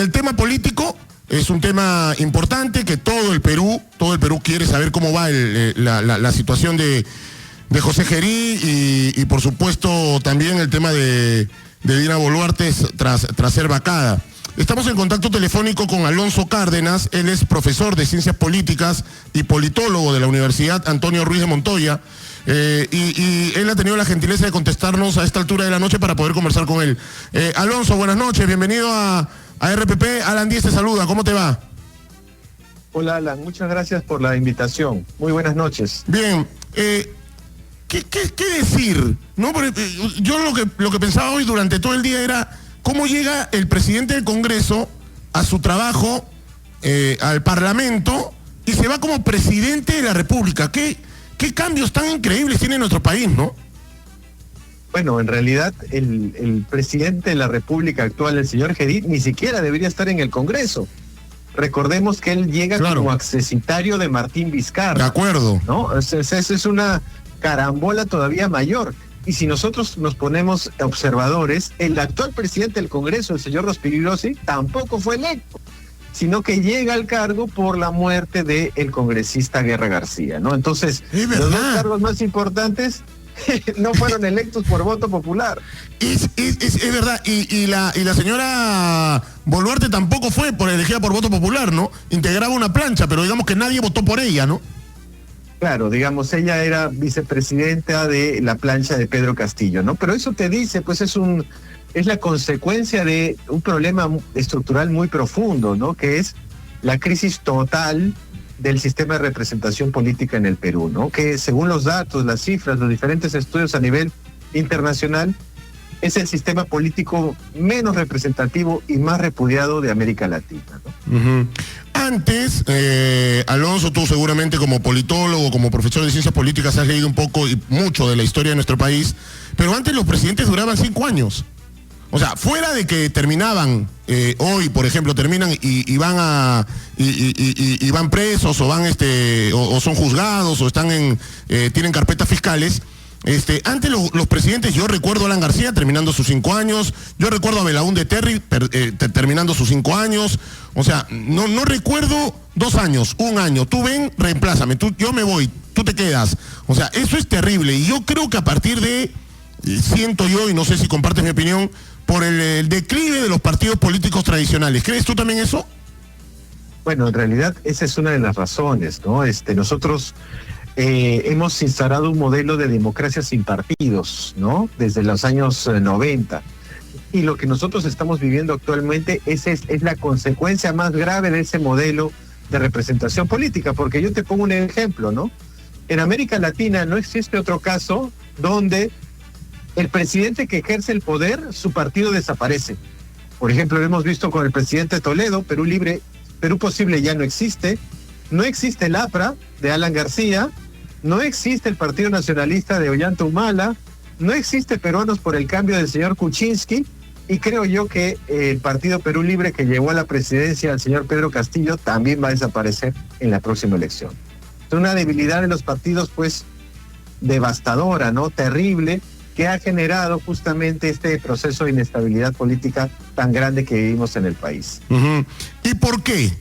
el tema político es un tema importante que todo el Perú quiere saber cómo va la situación de José Gerí y por supuesto también el tema de Dina Boluarte tras ser vacada. Estamos en contacto telefónico con Alonso Cárdenas, él es profesor de Ciencias Políticas y politólogo de la Universidad Antonio Ruiz de Montoya, y él ha tenido la gentileza de contestarnos a esta altura de la noche para poder conversar con él. Alonso, buenas noches, bienvenido a RPP. Alan Díez te saluda, ¿cómo te va? Hola Alan, muchas gracias por la invitación. Muy buenas noches. Bien, ¿qué decir? ¿No? Yo lo que pensaba hoy durante todo el día era cómo llega el presidente del Congreso a su trabajo, al Parlamento, y se va como presidente de la República. ¿Qué cambios tan increíbles tiene nuestro país, no? Bueno, en realidad el presidente de la República actual, el señor Gerí, ni siquiera debería estar en el Congreso. Recordemos que él llega como accesitario de Martín Vizcarra. De acuerdo. ¿No? Esa es una carambola todavía mayor. Y si nosotros nos ponemos observadores, el actual presidente del Congreso, el señor Rospigliosi Rossi, tampoco fue electo, sino que llega al cargo por la muerte del congresista Guerra García, ¿no? Entonces, los dos cargos más importantes no fueron electos por voto popular. Es verdad, y la señora Boluarte tampoco fue elegida por voto popular, ¿no? Integraba una plancha, pero digamos que nadie votó por ella, ¿no? Claro, digamos, ella era vicepresidenta de la plancha de Pedro Castillo, ¿no? Pero eso te dice, pues es la consecuencia de un problema estructural muy profundo, ¿no? Que es la crisis total del sistema de representación política en el Perú, ¿no? Que según los datos, las cifras, los diferentes estudios a nivel internacional, es el sistema político menos representativo y más repudiado de América Latina, ¿no? Uh-huh. Antes, Alonso, tú seguramente como politólogo, como profesor de ciencias políticas has leído un poco y mucho de la historia de nuestro país, pero antes los presidentes duraban 5 años. O sea, fuera de que terminaban, hoy por ejemplo, terminan y van y van presos o van o son juzgados o tienen carpetas fiscales. Antes los presidentes, yo recuerdo a Alan García terminando sus 5 años, yo recuerdo a Belaúnde Terry terminando sus 5 años, o sea, no recuerdo 2 años, 1 año, tú ven, reemplázame, yo me voy, tú te quedas, o sea, eso es terrible, y yo creo que a partir siento yo, y no sé si compartes mi opinión, por el declive de los partidos políticos tradicionales, ¿crees tú también eso? Bueno, en realidad esa es una de las razones, ¿no? Nosotros hemos instaurado un modelo de democracia sin partidos, ¿no? Desde los años 90. Y lo que nosotros estamos viviendo actualmente es la consecuencia más grave de ese modelo de representación política, porque yo te pongo un ejemplo, ¿no? En América Latina no existe otro caso donde el presidente que ejerce el poder, su partido desaparece. Por ejemplo, lo hemos visto con el presidente Toledo, Perú Libre, Perú Posible ya no existe el APRA de Alan García, no existe el Partido Nacionalista de Ollanta Humala, no existe Peruanos por el Cambio del señor Kuczynski, y creo yo que el Partido Perú Libre que llevó a la presidencia al señor Pedro Castillo también va a desaparecer en la próxima elección. Es una debilidad de los partidos, pues, devastadora, ¿no? Terrible, que ha generado justamente este proceso de inestabilidad política tan grande que vivimos en el país. Uh-huh. ¿Y por qué?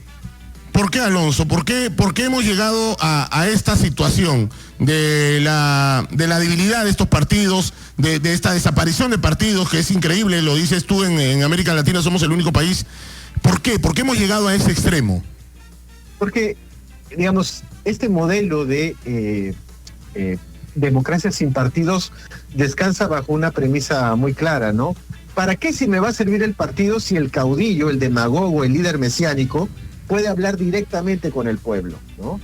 ¿Por qué, Alonso? ¿Por qué hemos llegado a esta situación de la debilidad de estos partidos, de esta desaparición de partidos, que es increíble, lo dices tú, en América Latina somos el único país? ¿Por qué? ¿Por qué hemos llegado a ese extremo? Porque, digamos, este modelo de democracia sin partidos descansa bajo una premisa muy clara, ¿no? ¿Para qué si me va a servir el partido si el caudillo, el demagogo, el líder mesiánico puede hablar directamente con el pueblo, ¿no?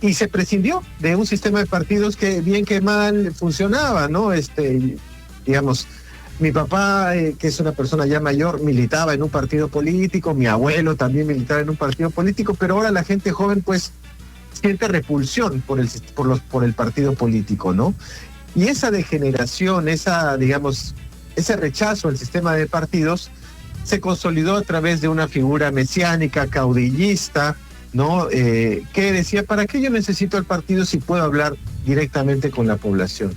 Y se prescindió de un sistema de partidos que bien que mal funcionaba, ¿no? Digamos, mi papá, que es una persona ya mayor, militaba en un partido político, mi abuelo también militaba en un partido político, pero ahora la gente joven, pues, siente repulsión por el partido político, ¿no? Y esa degeneración, ese rechazo al sistema de partidos se consolidó a través de una figura mesiánica, caudillista, ¿no? Que decía, ¿para qué yo necesito el partido si puedo hablar directamente con la población?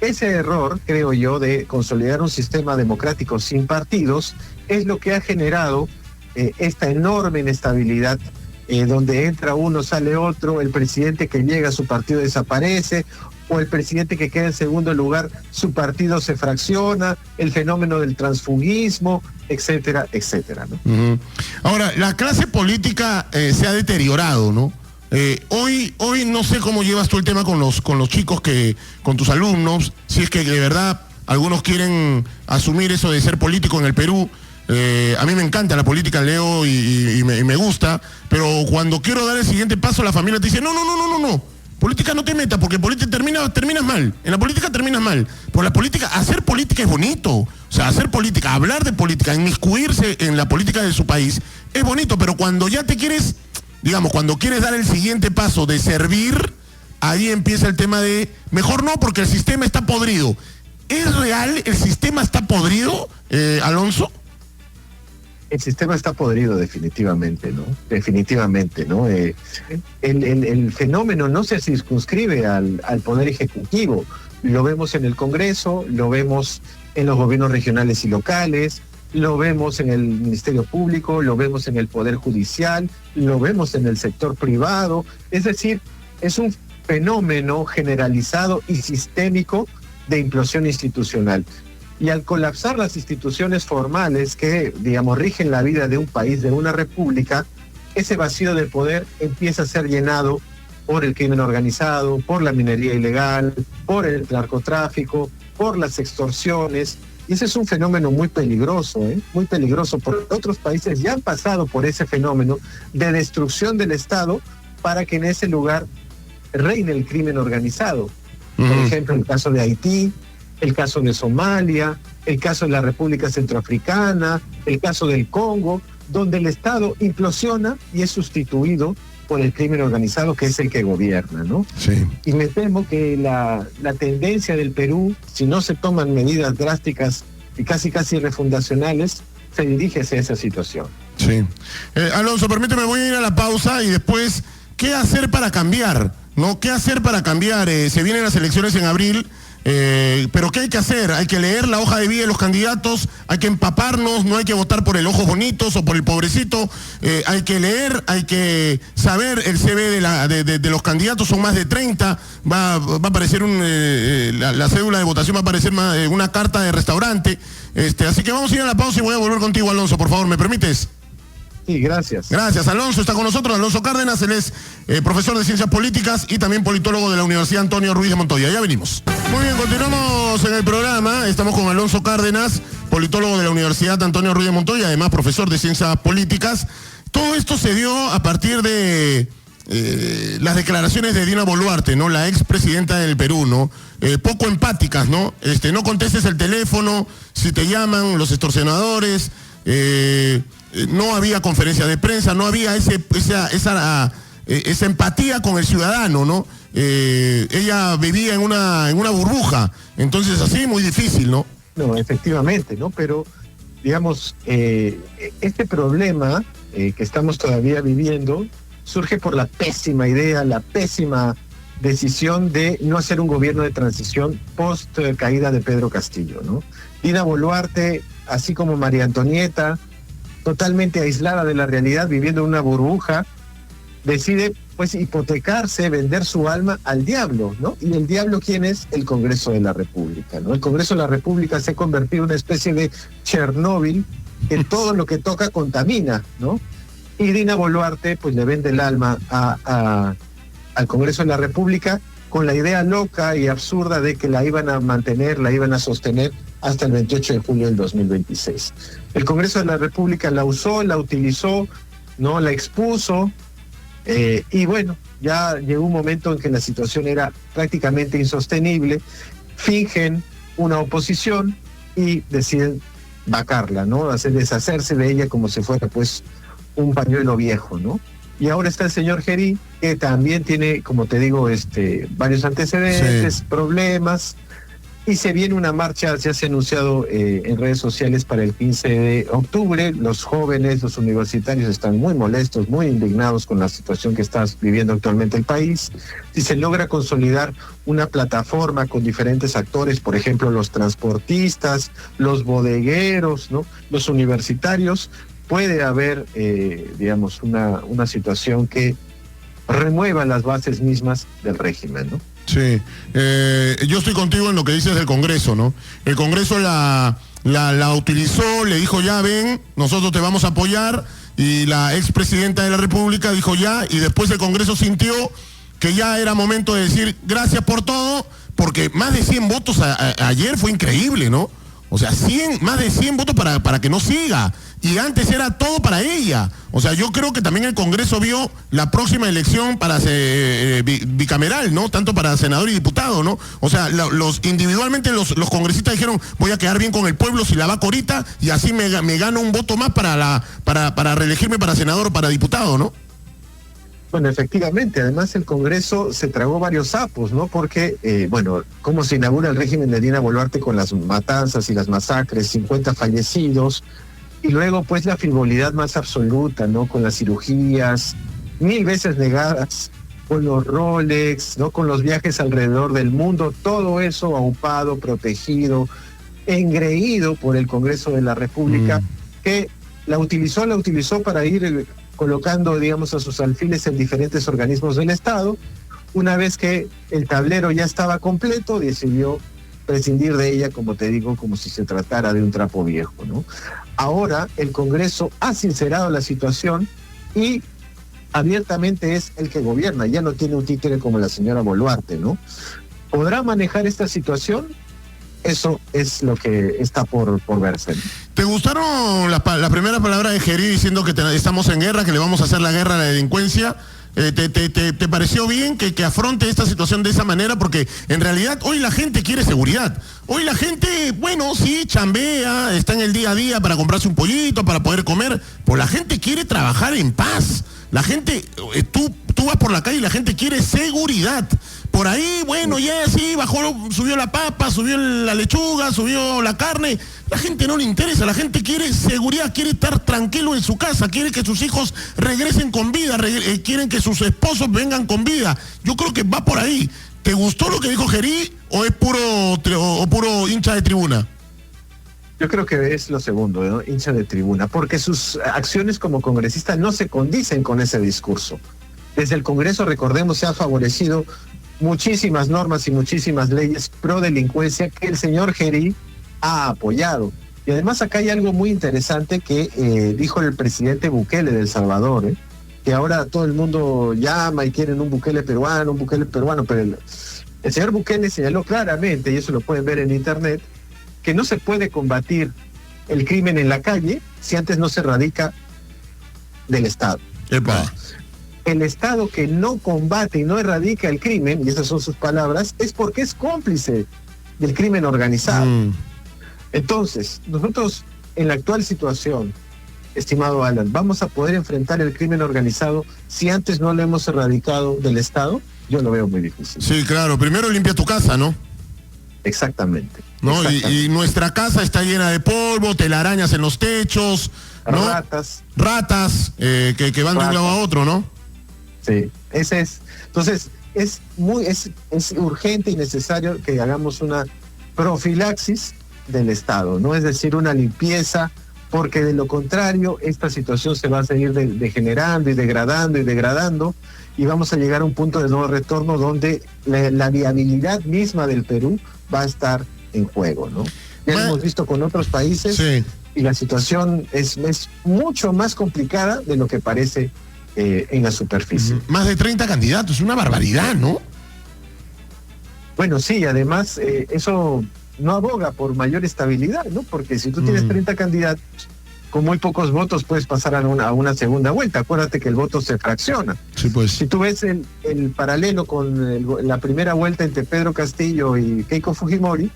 Ese error, creo yo, de consolidar un sistema democrático sin partidos es lo que ha generado esta enorme inestabilidad, donde entra uno, sale otro, el presidente que llega a su partido desaparece, o el presidente que queda en segundo lugar, su partido se fracciona, el fenómeno del transfugismo, etcétera, etcétera, ¿no? Uh-huh. Ahora, la clase política se ha deteriorado, ¿no? Hoy no sé cómo llevas tú el tema con los chicos, con tus alumnos, si es que de verdad algunos quieren asumir eso de ser político en el Perú. A mí me encanta la política, leo y me gusta, pero cuando quiero dar el siguiente paso, la familia te dice, no. Política no te metas, porque política terminas mal. En la política terminas mal. Por la política, hacer política es bonito. O sea, hacer política, hablar de política, inmiscuirse en la política de su país, es bonito, pero cuando ya te quieres, digamos, cuando quieres dar el siguiente paso de servir, ahí empieza el tema de, mejor no, porque el sistema está podrido. ¿Es real? ¿El sistema está podrido, Alonso? El sistema está podrido definitivamente, ¿no? Definitivamente, ¿no? El fenómeno no se circunscribe al Poder Ejecutivo. Lo vemos en el Congreso, lo vemos en los gobiernos regionales y locales, lo vemos en el Ministerio Público, lo vemos en el Poder Judicial, lo vemos en el sector privado. Es decir, es un fenómeno generalizado y sistémico de implosión institucional. Y al colapsar las instituciones formales que, digamos, rigen la vida de un país, de una república, ese vacío de poder empieza a ser llenado por el crimen organizado, por la minería ilegal, por el narcotráfico, por las extorsiones. Y ese es un fenómeno muy peligroso, muy peligroso, porque otros países ya han pasado por ese fenómeno de destrucción del Estado para que en ese lugar reine el crimen organizado. Por ejemplo, el caso de Haití, el caso de Somalia, el caso de la República Centroafricana, el caso del Congo, donde el Estado implosiona y es sustituido por el crimen organizado, que es el que gobierna, ¿no? Sí. Y me temo que la tendencia del Perú, si no se toman medidas drásticas y casi refundacionales, se dirige hacia esa situación. Sí. Alonso, permíteme, voy a ir a la pausa y después, ¿qué hacer para cambiar? ¿No? ¿Qué hacer para cambiar? Se vienen las elecciones en abril. Pero ¿qué hay que hacer? Hay que leer la hoja de vida de los candidatos, hay que empaparnos, no hay que votar por el ojos bonitos o por el pobrecito, hay que leer, hay que saber el CV de los candidatos, son más de 30, va a aparecer la cédula de votación, va a aparecer una carta de restaurante, así que vamos a ir a la pausa y voy a volver contigo, Alonso, por favor, ¿me permites? Sí, gracias. Gracias, Alonso está con nosotros, Alonso Cárdenas, él es profesor de Ciencias Políticas y también politólogo de la Universidad Antonio Ruiz de Montoya. Ya venimos. Muy bien, continuamos en el programa, estamos con Alonso Cárdenas, politólogo de la Universidad Antonio Ruiz de Montoya, además profesor de Ciencias Políticas. Todo esto se dio a partir de las declaraciones de Dina Boluarte, ¿no? La expresidenta del Perú, ¿no? Poco empáticas, ¿no? No contestes el teléfono, si te llaman los extorsionadores, no había conferencia de prensa, no había esa empatía con el ciudadano, ¿no? Ella vivía en una burbuja, entonces así muy difícil, ¿no? No, efectivamente, ¿no? Pero, digamos, este problema que estamos todavía viviendo surge por la pésima idea, la pésima decisión de no hacer un gobierno de transición post caída de Pedro Castillo, ¿no? Dina Boluarte, así como María Antonieta, totalmente aislada de la realidad, viviendo en una burbuja, decide pues hipotecarse, vender su alma al diablo, ¿no? Y el diablo, ¿quién es? El Congreso de la República, ¿no? El Congreso de la República se ha convertido en una especie de Chernóbil, que todo lo que toca contamina, ¿no? Y Dina Boluarte pues le vende el alma al Congreso de la República con la idea loca y absurda de que la iban a mantener, la iban a sostener hasta el 28 de julio del 2026. El Congreso de la República la usó, la utilizó, ¿no? La expuso, y bueno, ya llegó un momento en que la situación era prácticamente insostenible, fingen una oposición y deciden vacarla, ¿no? Deshacerse de ella como si fuera pues un pañuelo viejo, ¿no? Y ahora está el señor Gerí, que también tiene, como te digo, varios antecedentes, sí, problemas, y se viene una marcha, ya se ha anunciado en redes sociales para el 15 de octubre. Los jóvenes, los universitarios están muy molestos, muy indignados con la situación que está viviendo actualmente el país. Si se logra consolidar una plataforma con diferentes actores, por ejemplo, los transportistas, los bodegueros, ¿no? Los universitarios, puede haber, digamos, una situación que remueva las bases mismas del régimen, ¿no? Sí, yo estoy contigo en lo que dices del Congreso, ¿no? El Congreso la utilizó, le dijo ya ven, nosotros te vamos a apoyar, y la expresidenta de la República dijo ya, y después el Congreso sintió que ya era momento de decir gracias por todo, porque más de 100 votos ayer fue increíble, ¿no? O sea, más de 100 votos para que no siga. Y antes era todo para ella. O sea, yo creo que también el Congreso vio la próxima elección para bicameral, ¿no? Tanto para senador y diputado, ¿no? O sea, individualmente los congresistas dijeron, voy a quedar bien con el pueblo si la vaco ahorita, y así me gano un voto más para reelegirme para senador o para diputado, ¿no? Bueno, efectivamente, además el Congreso se tragó varios sapos, ¿no? Porque, cómo se inaugura el régimen de Dina Boluarte con las matanzas y las masacres, 50 fallecidos, y luego pues la frivolidad más absoluta, ¿no? Con las cirugías 1000 veces negadas, con los Rolex, ¿no? Con los viajes alrededor del mundo, todo eso aupado, protegido, engreído por el Congreso de la República, que la utilizó para ir colocando, digamos, a sus alfiles en diferentes organismos del Estado. Una vez que el tablero ya estaba completo, decidió prescindir de ella, como te digo, como si se tratara de un trapo viejo, ¿no? Ahora el Congreso ha sincerado la situación y abiertamente es el que gobierna, ya no tiene un títere como la señora Boluarte, ¿no? ¿Podrá manejar esta situación? Eso es lo que está por verse, ¿no? ¿Te gustaron la primera palabra de Gerí diciendo que estamos en guerra, que le vamos a hacer la guerra a la delincuencia? ¿Te pareció bien que afronte esta situación de esa manera? Porque en realidad hoy la gente quiere seguridad. Hoy la gente, bueno, sí, chambea, está en el día a día para comprarse un pollito, para poder comer, pero la gente quiere trabajar en paz. La gente, tú vas por la calle y la gente quiere seguridad. Por ahí, bueno, ya sí, subió la papa, subió la lechuga, subió la carne. La gente no le interesa, la gente quiere seguridad, quiere estar tranquilo en su casa, quiere que sus hijos regresen con vida, quieren que sus esposos vengan con vida. Yo creo que va por ahí. ¿Te gustó lo que dijo Gerí o es puro hincha de tribuna? Yo creo que es lo segundo, ¿no? Hincha de tribuna, porque sus acciones como congresista no se condicen con ese discurso. Desde el Congreso, recordemos, se ha favorecido muchísimas normas y muchísimas leyes pro delincuencia que el señor Gerí ha apoyado. Y además acá hay algo muy interesante que dijo el presidente Bukele de El Salvador, que ahora todo el mundo llama y quieren un Bukele peruano, pero el señor Bukele señaló claramente, y eso lo pueden ver en internet, que no se puede combatir el crimen en la calle si antes no se erradica del Estado. Epa. El Estado que no combate y no erradica el crimen, y esas son sus palabras, es porque es cómplice del crimen organizado. Entonces, nosotros en la actual situación, estimado Alan, ¿vamos a poder enfrentar el crimen organizado si antes no lo hemos erradicado del Estado? Yo lo veo muy difícil. Sí, claro. Primero limpia tu casa, ¿no? Exactamente. ¿No? Exactamente. Y nuestra casa está llena de polvo, telarañas en los techos, ¿no? Ratas que van de un lado a otro, ¿no? Sí, ese es. Entonces, es urgente y necesario que hagamos una profilaxis del Estado, ¿no? Es decir, una limpieza, porque de lo contrario, esta situación se va a seguir degenerando y degradando, y vamos a llegar a un punto de no retorno donde la viabilidad misma del Perú va a estar en juego, ¿no? Ya lo hemos visto con otros países, sí, y la situación es mucho más complicada de lo que parece en la superficie. Más de 30 candidatos, una barbaridad, ¿no? Bueno, sí, además eso no aboga por mayor estabilidad, ¿no? Porque si tú tienes 30 candidatos, con muy pocos votos puedes pasar a una segunda vuelta. Acuérdate que el voto se fracciona. Sí, pues. Si tú ves el paralelo con la primera vuelta entre Pedro Castillo y Keiko Fujimori,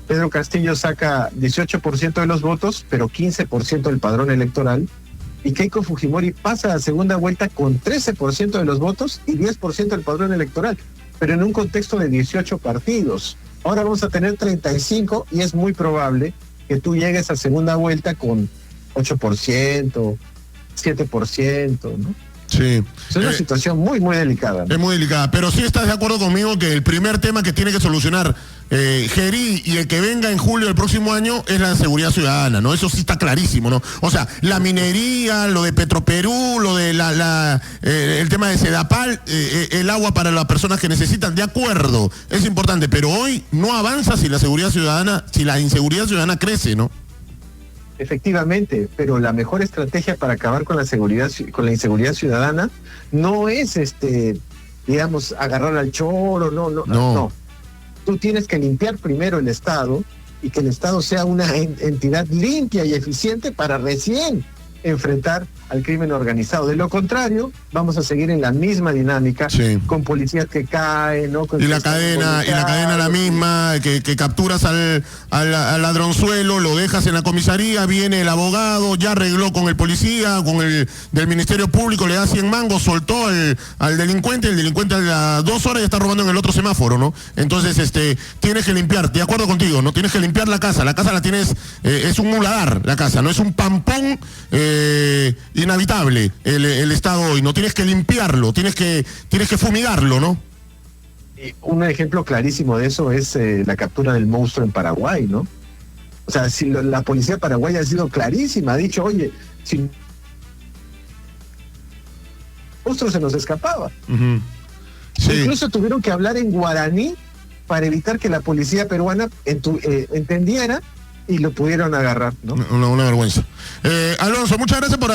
Pedro Castillo saca 18% de los votos, pero 15% del padrón electoral, y Keiko Fujimori pasa a la segunda vuelta con 13% de los votos y 10% del padrón electoral, pero en un contexto de 18 partidos. Ahora vamos a tener 35 y es muy probable que tú llegues a segunda vuelta con 8%, 7%, ¿no? Sí. Es una situación muy, muy delicada, ¿no? Es muy delicada, pero sí estás de acuerdo conmigo que el primer tema que tiene que solucionar Gerí y el que venga en julio del próximo año es la seguridad ciudadana, ¿no? Eso sí está clarísimo, ¿no? O sea, la minería, lo de Petroperú, lo de el tema de Sedapal, el agua para las personas que necesitan, de acuerdo, es importante, pero hoy no avanza si la inseguridad ciudadana crece, ¿no? Efectivamente, pero la mejor estrategia para acabar con la inseguridad ciudadana no es digamos, agarrar al choro, no. Tú tienes que limpiar primero el Estado y que el Estado sea una entidad limpia y eficiente para recién enfrentar al crimen organizado. De lo contrario, vamos a seguir en la misma dinámica, sí, con policías que caen, ¿no? Y la cadena la misma, que capturas al ladronzuelo, lo dejas en la comisaría, viene el abogado, ya arregló con el policía, con el del Ministerio Público, le da 100 mangos, soltó al delincuente, el delincuente a las 2 horas ya está robando en el otro semáforo, ¿no? Entonces, tienes que limpiar, de acuerdo contigo, ¿no? Tienes que limpiar la casa la tienes, es un muladar la casa, no es un pampón inhabitable el Estado hoy, no tienes que limpiarlo, tienes que fumigarlo, ¿no? Un ejemplo clarísimo de eso es la captura del monstruo en Paraguay, ¿no? O sea, si la policía paraguaya ha sido clarísima, ha dicho, oye, si el monstruo se nos escapaba. Uh-huh. Sí. Incluso tuvieron que hablar en guaraní para evitar que la policía peruana entendiera y lo pudieron agarrar, ¿no? Una vergüenza. Alonso, muchas gracias por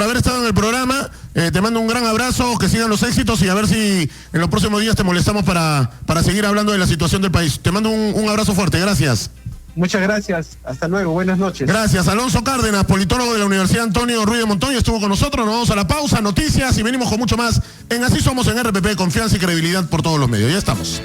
haber estado en el programa. Te mando un gran abrazo, que sigan los éxitos y a ver si en los próximos días te molestamos para seguir hablando de la situación del país. Te mando un abrazo fuerte, gracias. Muchas gracias, hasta luego, buenas noches. Gracias, Alonso Cárdenas, politólogo de la Universidad Antonio Ruiz de Montoya, estuvo con nosotros. Nos vamos a la pausa, noticias y venimos con mucho más en Así Somos en RPP, confianza y credibilidad por todos los medios. Ya estamos.